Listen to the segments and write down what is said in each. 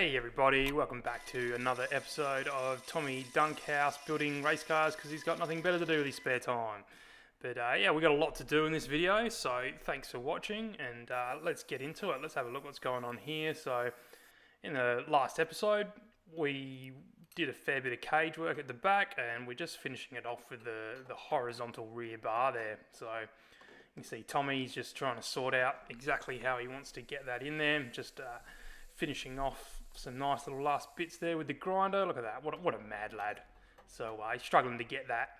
Hey everybody, welcome back to another episode of Tommy Dunkhaus building race cars because he's got nothing better to do with his spare time. But yeah, we got a lot to do in this video, so thanks for watching and let's get into it. Let's have a look what's going on here. So in the last episode, we did a fair bit of cage work at the back and we're just finishing it off with the horizontal rear bar there. So you can see Tommy's just trying to sort out exactly how he wants to get that in there. Just finishing off some nice little last bits there with the grinder. Look at that, what a mad lad. So he's struggling to get that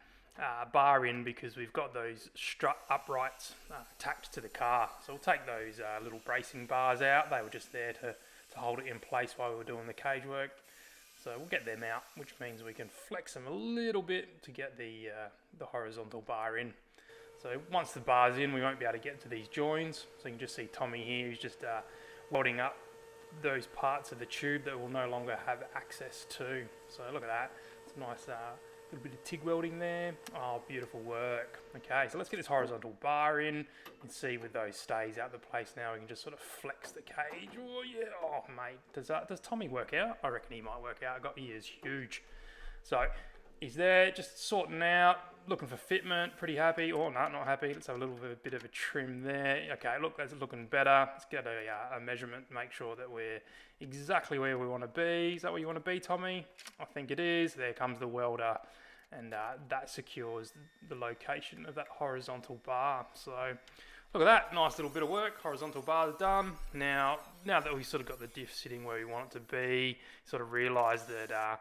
bar in because we've got those strut uprights tacked to the car. So we'll take those little bracing bars out. They were just there to hold it in place while we were doing the cage work. So we'll get them out, which means we can flex them a little bit to get the horizontal bar in. So once the bar's in, we won't be able to get to these joins. So you can just see Tommy here, he's just welding up those parts of the tube that will no longer have access to. So look at that, it's a nice little bit of TIG welding there. Oh, beautiful work. Okay, so let's get this horizontal bar in. You can see with those stays out the place now, we can just sort of flex the cage. Oh yeah, oh mate, does Tommy work out? I reckon he might work out. He is huge. So he's there, just sorting out, looking for fitment, pretty happy. Oh no, not happy. Let's have a little bit of a trim there. Okay, look, that's looking better. Let's get a measurement, make sure that we're exactly where we want to be. Is that where you want to be, Tommy? I think it is. There comes the welder, and that secures the location of that horizontal bar. So look at that, nice little bit of work. Horizontal bar is done. Now that we've sort of got the diff sitting where we want it to be, sort of realise that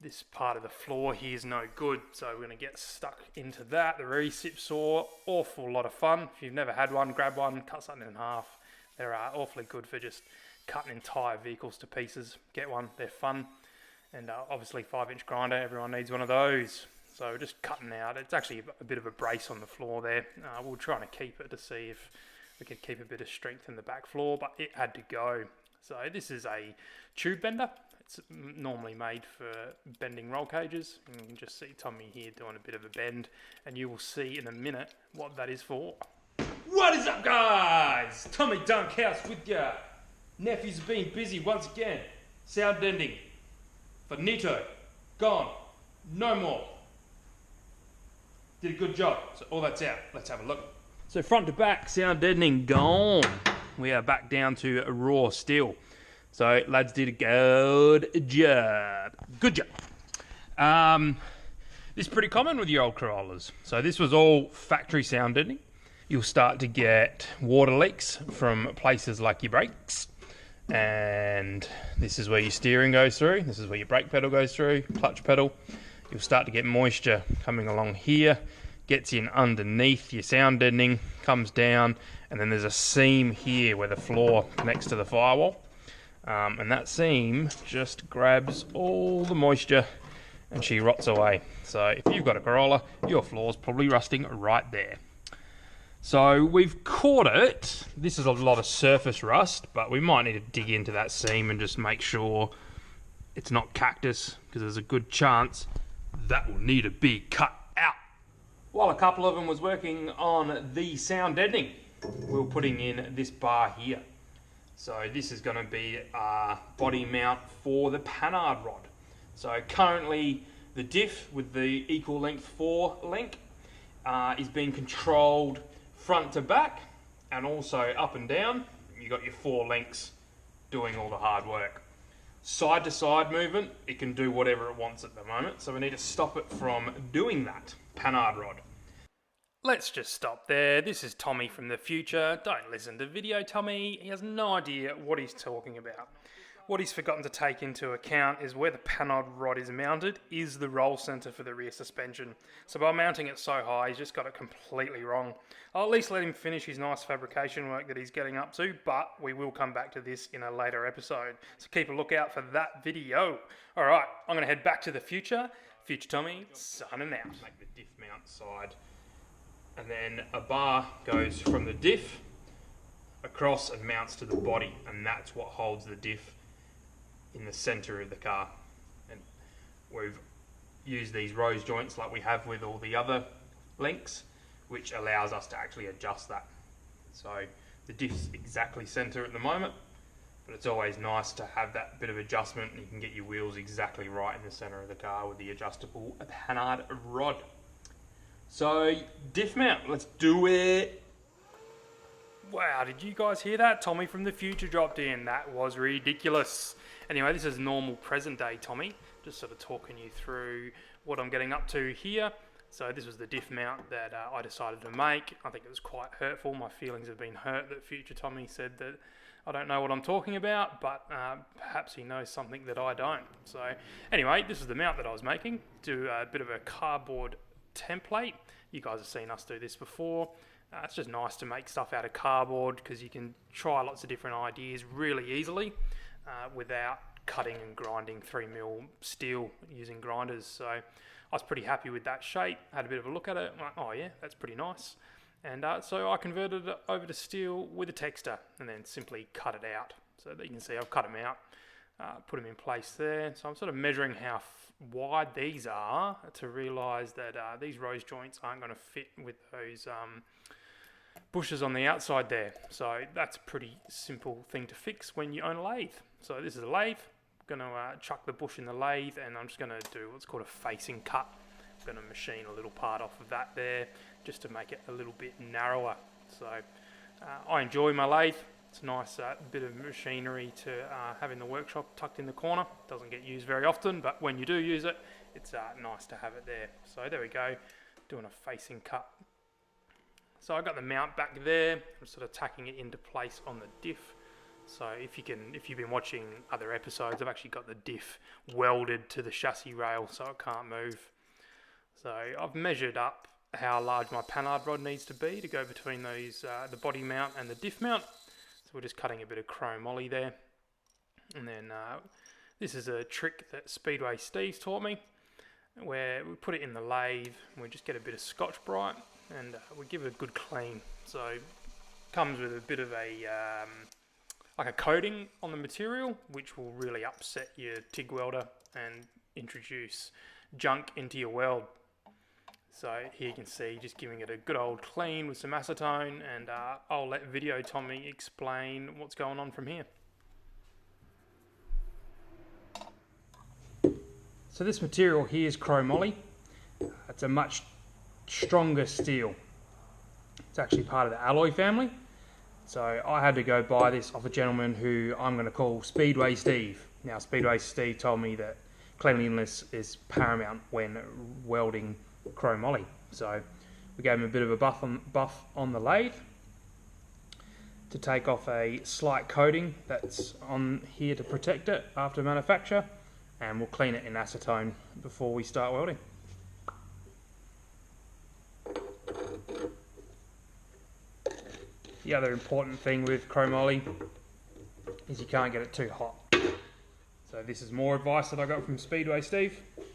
this part of the floor here is no good, so we're going to get stuck into that. The recip saw, awful lot of fun. If you've never had one, grab one, cut something in half. They're awfully good for just cutting entire vehicles to pieces. Get one, they're fun. And obviously 5-inch grinder, everyone needs one of those. So we're just cutting out. It's actually a bit of a brace on the floor there. We're trying to keep it to see if we could keep a bit of strength in the back floor, but it had to go. So this is a tube bender. It's normally made for bending roll cages. And you can just see Tommy here doing a bit of a bend, and you will see in a minute what that is for. What is up, guys? Tommy Dunkhaus with ya. Nephew's been busy once again. Sound bending. Finito. Gone. No more. Did a good job. So all that's out. Let's have a look. So front to back, sound deadening gone. We are back down to raw steel. So lads did a good job. Good job. This is pretty common with your old Corollas. So this was all factory sound deadening. You'll start to get water leaks from places like your brakes. And this is where your steering goes through. This is where your brake pedal goes through, clutch pedal. You'll start to get moisture coming along here, gets in underneath your sound deadening, comes down, and then there's a seam here where the floor connects to the firewall. And that seam just grabs all the moisture and she rots away. So if you've got a Corolla, your floor's probably rusting right there. So we've caught it. This is a lot of surface rust, but we might need to dig into that seam and just make sure it's not cactus, because there's a good chance that will need to be cut out. While a couple of them was working on the sound deadening, we were putting in this bar here. So this is going to be a body mount for the panard rod. So currently the diff with the equal length 4 link is being controlled front to back and also up and down. You've got your 4 links doing all the hard work. Side to side movement, it can do whatever it wants at the moment, so we need to stop it from doing that. Panard rod. Let's just stop there. This is Tommy from the future. Don't listen to video Tommy. He has no idea what he's talking about. What he's forgotten to take into account is where the panard rod is mounted is the roll centre for the rear suspension. So by mounting it so high, he's just got it completely wrong. I'll at least let him finish his nice fabrication work that he's getting up to, but we will come back to this in a later episode. So keep a lookout for that video. All right, I'm going to head back to the future. Future Tommy, signing out. Make the diff mount side. And then a bar goes from the diff across and mounts to the body, and that's what holds the diff in the center of the car. And we've used these rose joints like we have with all the other links, which allows us to actually adjust that. So the diff's exactly center at the moment, But it's always nice to have that bit of adjustment, and you can get your wheels exactly right in the center of the car with the adjustable panard rod. So, diff mount, let's do it. Wow, did you guys hear that? Tommy from the future dropped in. That was ridiculous. Anyway, this is normal present day Tommy, just sort of talking you through what I'm getting up to here. So this was the diff mount that I decided to make. I think it was quite hurtful. My feelings have been hurt that future Tommy said that I don't know what I'm talking about, but perhaps he knows something that I don't. So anyway, this is the mount that I was making. Do a bit of a cardboard template. You guys have seen us do this before. It's just nice to make stuff out of cardboard because you can try lots of different ideas really easily without cutting and grinding 3mm steel using grinders. So I was pretty happy with that shape. Had a bit of a look at it. I'm like, oh yeah, that's pretty nice. And so I converted it over to steel with a texture and then simply cut it out. So that you can see I've cut them out, put them in place there. So I'm sort of measuring how wide these are to realise that these rose joints aren't going to fit with those bushes on the outside there. So that's a pretty simple thing to fix when you own a lathe. So this is a lathe. I'm going to chuck the bush in the lathe, and I'm just going to do what's called a facing cut. I'm going to machine a little part off of that there just to make it a little bit narrower. So I enjoy my lathe. It's a nice bit of machinery to have in the workshop tucked in the corner. Doesn't get used very often, but when you do use it, it's nice to have it there. So there we go, doing a facing cut. So I got the mount back there. I'm sort of tacking it into place on the diff. So if you've been watching other episodes, I've actually got the diff welded to the chassis rail so it can't move. So I've measured up how large my panard rod needs to be to go between those the body mount and the diff mount. So we're just cutting a bit of chrome ollie there. And then this is a trick that Speedway Steve's taught me, where we put it in the lathe and we just get a bit of Scotch-Brite and we give it a good clean. So it comes with a bit of a like a coating on the material, which will really upset your TIG welder and introduce junk into your weld. So here you can see just giving it a good old clean with some acetone, and I'll let Video Tommy explain what's going on from here. So this material here is chromoly. It's a much stronger steel. It's actually part of the alloy family. So I had to go buy this off a gentleman who I'm going to call Speedway Steve. Now Speedway Steve told me that cleanliness is paramount when welding chromoly. So we gave him a bit of a buff on the lathe to take off a slight coating that's on here to protect it after manufacture, and we'll clean it in acetone before we start welding. The other important thing with chromoly is you can't get it too hot. So this is more advice that I got from Speedway Steve. If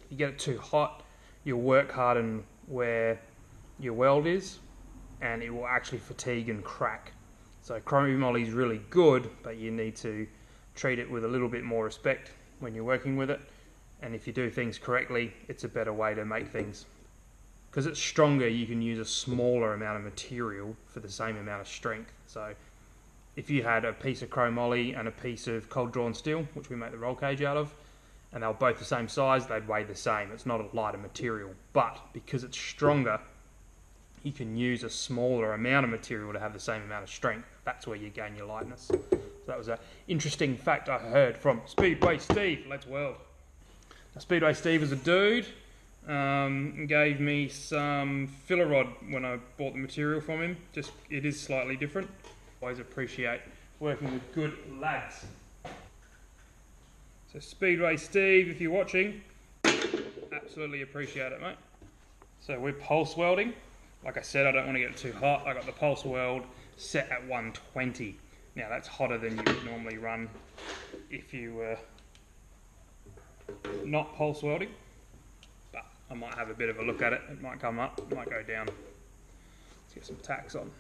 you get it too hot, you'll work harden where your weld is, and it will actually fatigue and crack. So chromoly is really good, but you need to treat it with a little bit more respect when you're working with it. And if you do things correctly, it's a better way to make things. Because it's stronger, you can use a smaller amount of material for the same amount of strength. So if you had a piece of chromoly and a piece of cold drawn steel, which we make the roll cage out of, and they were both the same size, they'd weigh the same. It's not a lighter material, but because it's stronger, you can use a smaller amount of material to have the same amount of strength. That's where you gain your lightness. So that was an interesting fact I heard from Speedway Steve. Let's weld. Now, Speedway Steve is a dude. Gave me some filler rod when I bought the material from him. Just it is slightly different. Always appreciate working with good lads. So Speedway Steve, if you're watching, absolutely appreciate it, mate. So we're pulse welding. Like I said, I don't want to get it too hot. I got the pulse weld set at 120. Now that's hotter than you would normally run if you were not pulse welding. But I might have a bit of a look at it. It might come up, it might go down. Let's get some tacks on.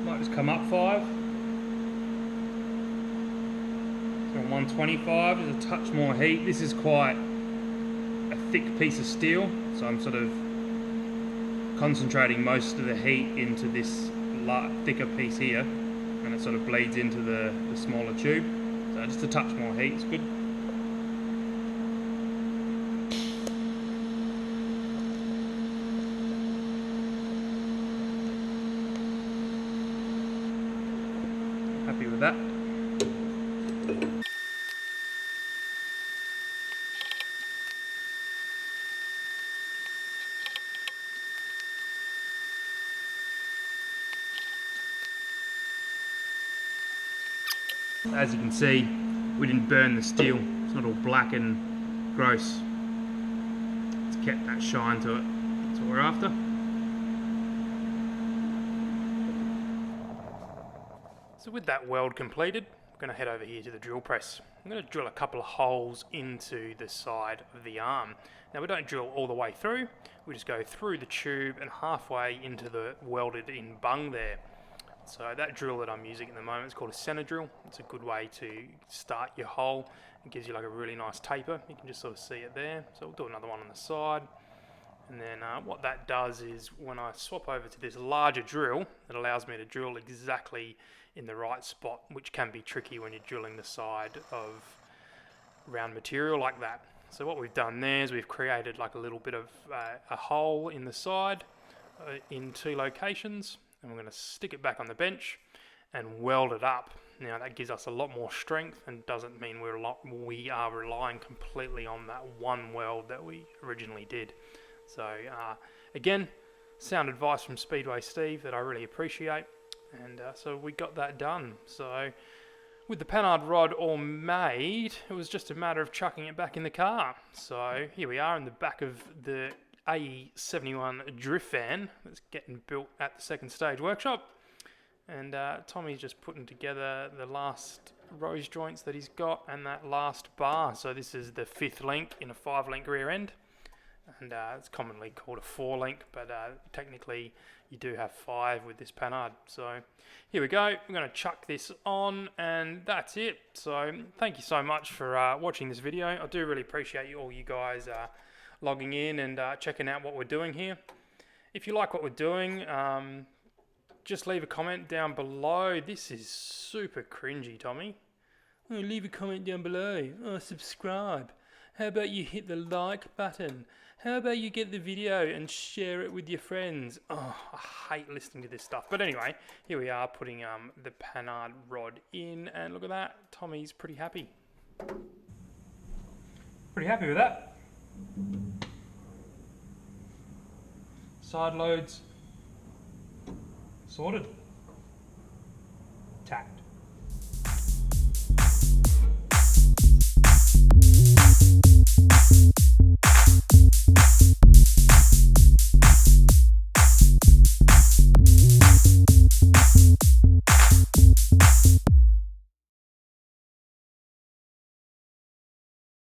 Might just come up 5. So on 125, there's a touch more heat. This is quite a thick piece of steel, so I'm sort of concentrating most of the heat into this thicker piece here, and it sort of bleeds into the smaller tube. So just a touch more heat is good. Happy with that. As you can see, we didn't burn the steel. It's not all black and gross. It's kept that shine to it. That's what we're after. So with that weld completed, I'm going to head over here to the drill press. I'm going to drill a couple of holes into the side of the arm. Now we don't drill all the way through, we just go through the tube and halfway into the welded in bung there. So that drill that I'm using at the moment is called a center drill. It's a good way to start your hole. It gives you like a really nice taper. You can just sort of see it there. So we'll do another one on the side. And then what that does is when I swap over to this larger drill, it allows me to drill exactly in the right spot, which can be tricky when you're drilling the side of round material like that. So what we've done there is we've created like a little bit of a hole in the side in 2 locations. And we're going to stick it back on the bench and weld it up. Now that gives us a lot more strength and doesn't mean we are relying completely on that one weld that we originally did. So again, sound advice from Speedway Steve that I really appreciate, and so we got that done. So with the panard rod all made, it was just a matter of chucking it back in the car. So here we are in the back of the AE71 drift van that's getting built at the second stage workshop, and Tommy's just putting together the last rose joints that he's got and that last bar. So this is the 5th link in a 5-link rear end, and it's commonly called a 4-link, but technically you do have 5 with this panard. So here we go, we're going to chuck this on and that's it. So thank you so much for watching this video. I do really appreciate all you guys logging in and checking out what we're doing here. If you like what we're doing, just leave a comment down below. This is super cringy, Tommy. Oh, leave a comment down below. Oh, subscribe. How about you hit the like button? How about you get the video and share it with your friends? Oh, I hate listening to this stuff. But anyway, here we are putting the panard rod in, and look at that. Tommy's pretty happy. Pretty happy with that. Side loads sorted, tacked.